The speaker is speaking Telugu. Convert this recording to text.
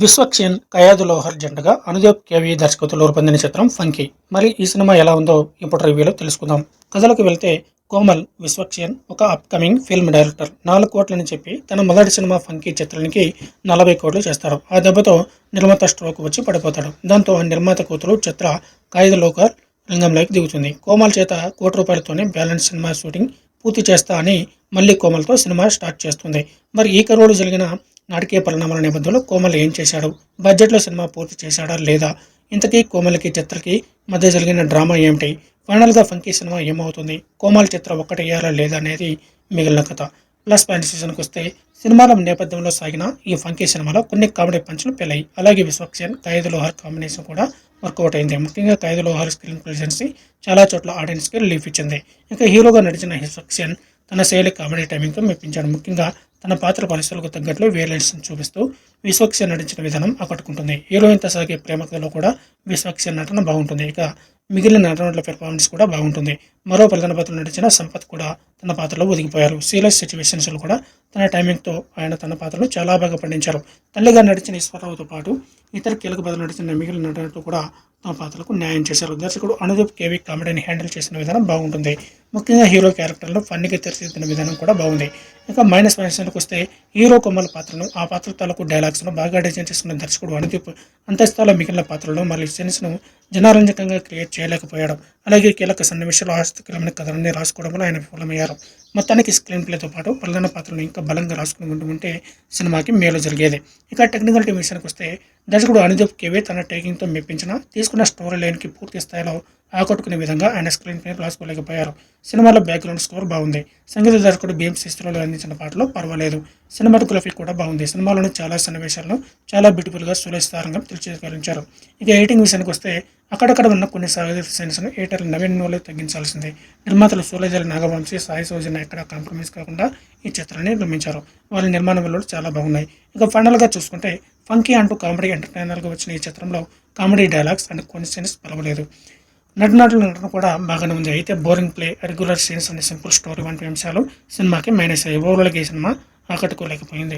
విశ్వక్సేన్, కయాదు లోహర్ జంటగా అనుదేవ్ కేవి దర్శకత్వంలో రూపొందిన చిత్రం 'ఫంకీ'. మరి ఈ సినిమా ఎలా ఉందో ఇప్పుడు రివ్యూలో తెలుసుకుందాం. కథలోకి వెళ్తే కోమల్ విశ్వక్సేన్ ఒక అప్కమింగ్ ఫిల్మ్ డైరెక్టర్. 4 కోట్లని చెప్పి తన మొదటి సినిమా 'ఫంకీ' చిత్రానికి 40 కోట్లు చేస్తారు. ఆ దెబ్బతో నిర్మాత స్ట్రోక్ వచ్చి పడిపోతాడు. దాంతో ఆ నిర్మాత కూతురు చిత్ర కయాదు లోహర్ రంగంలోకి దిగుతుంది. కోమల్ చేత ₹1 బ్యాలెన్స్ సినిమా షూటింగ్ పూర్తి చేస్తా అని మళ్ళీ కోమల్తో సినిమా స్టార్ట్ చేస్తుంది. మరి ఈ కరోడు జరిగిన నాటకీయ పరిణామాల నేపథ్యంలో కోమల్ ఏం చేశాడు, బడ్జెట్లో సినిమా పూర్తి చేశాడా లేదా, ఇంతకీ కోమల్కి చిత్రకి మధ్య జరిగిన డ్రామా ఏమిటి, ఫైనల్గా 'ఫంకీ' సినిమా ఏమవుతుంది, కోమల్ చిత్ర ఒక్కటయ్యారా లేదా అనేది మిగిలిన కథ. ప్లస్ పాయింట్ సీజన్కి వస్తే సినిమాల నేపథ్యంలో సాగిన ఈ 'ఫంకీ' సినిమాలో కొన్ని కామెడీ పంచులు పెళ్ళాయి. అలాగే విశ్వక్సేన్, కయాదు లోహర్ కాంబినేషన్ కూడా వర్కౌట్ అయింది. ముఖ్యంగా కయాదు లోహర్ స్క్రీన్ ప్రెజెన్సీ చాలా చోట్ల ఆడియన్స్కి రిలీఫ్ ఇచ్చింది. ఇక హీరోగా నడిచిన విశ్వక్సేన్ తన శైలి కామెడీ టైమింగ్తో మెప్పించాడు. ముఖ్యంగా తన పాత్ర పరిస్థితులకు తగ్గట్లు వేరియంట్స్ని చూపిస్తూ విశ్వక్సేన్ నటించిన విధానం ఆకట్టుకుంటుంది. హీరోయిన్తో సాగే ప్రేమ కథలో కూడా విశ్వక్సేన్ నటన బాగుంటుంది. ఇక మిగిలిన నటనల పెర్ఫార్మెన్స్ కూడా బాగుంటుంది. మరో ప్రధాన పాత్రలో నటించిన సంపత్ కూడా తన పాత్రలో ఒదిగిపోయారు. సీరియస్ సిచ్యువేషన్స్లో కూడా తన టైమింగ్తో ఆయన తన పాత్రను చాలా బాగా పండించారు. తల్లిగా నడిచిన ఈశ్వరరావుతో పాటు ఇతర కీలక పాత్రలు నటించిన మిగిలిన నటనతో కూడా తమ పాత్రకు న్యాయం చేశారు. దర్శకుడు అనుదీప్ కేవి కామెడీని హ్యాండిల్ చేసిన విధానం బాగుంటుంది. ముఖ్యంగా హీరో క్యారెక్టర్లో ఫన్నీగా తీర్చిదిద్దిన విధానం కూడా బాగుంది. ఇక మైనస్ పాయింట్స్కి వస్తే హీరో కొమ్మల పాత్రను, ఆ పాత్ర తాలూకు డైలాగ్స్ను బాగా డిజైన్ చేసుకున్న దర్శకుడు అనుదీప్ అంతస్థాలో మిగిలిన పాత్రలను మరియు సీన్స్ను జనారంజకంగా క్రియేట్ చేయలేకపోయాడు. అలాగే కీలక సన్నివేశాలు ఆసక్తికరమైన కథలన్నీ రాసుకోవడంలో ఆయన విఫలమయ్యారు. మొత్తానికి స్క్రీన్ ప్లేతో పాటు ప్రధాన పాత్రలను ఇంకా బలంగా రాసుకుని ఉంటే సినిమాకి మేలు జరిగేది. ఇక టెక్నికల్ విషయానికి వస్తే దర్శకుడు అనుదీప్ కేవీ తన టేకింగ్తో మెప్పించిన, తీసుకున్న స్టోరీ లైన్కి పూర్తి స్థాయిలో ఆకట్టుకునే విధంగా ఆయన స్క్రీన్ ప్లే రాసుకోలేకపోయారు. సినిమాలో బ్యాక్గ్రౌండ్ స్కోర్ బాగుంది. సంగీత దర్శకుడు భీమ్స్ చిత్రంలో అందించిన పాటలు పర్వాలేదు. సినిమాటోగ్రఫీ కూడా బాగుంది. సినిమాలోని చాలా సన్నివేశాలను చాలా బ్యూటిఫుల్గా సులభతరంగా తీర్చిదిద్దారు. ఇక ఎడిటింగ్ విషయానికి వస్తే అక్కడక్కడ ఉన్న కొన్ని సీన్స్ను ఎడిటర్ నవీన్ నోలే తగ్గించాల్సిందే. నిర్మాతలు సూలజల నాగవంశీ, సాయి సౌజన్య ఎక్కడ కాంప్రమైజ్ కాకుండా ఈ చిత్రాన్ని నిర్మించారు. వాళ్ళ నిర్మాణ విలువలు చాలా బాగున్నాయి. ఇక ఫైనల్గా చూసుకుంటే 'ఫంకీ' అంటూ కామెడీ ఎంటర్టైనర్గా వచ్చిన ఈ చిత్రంలో కామెడీ డైలాగ్స్ అండ్ కొన్ని సీన్స్ పర్వాలేదు. నటన కూడా బాగానే ఉంది. అయితే boring play, regular scenes and simple story వంటి అంశాలు సినిమాకి మైనస్ అయ్యాయి. ఓవరాల్గా ఈ సినిమా ఆకట్టుకోలేకపోయింది.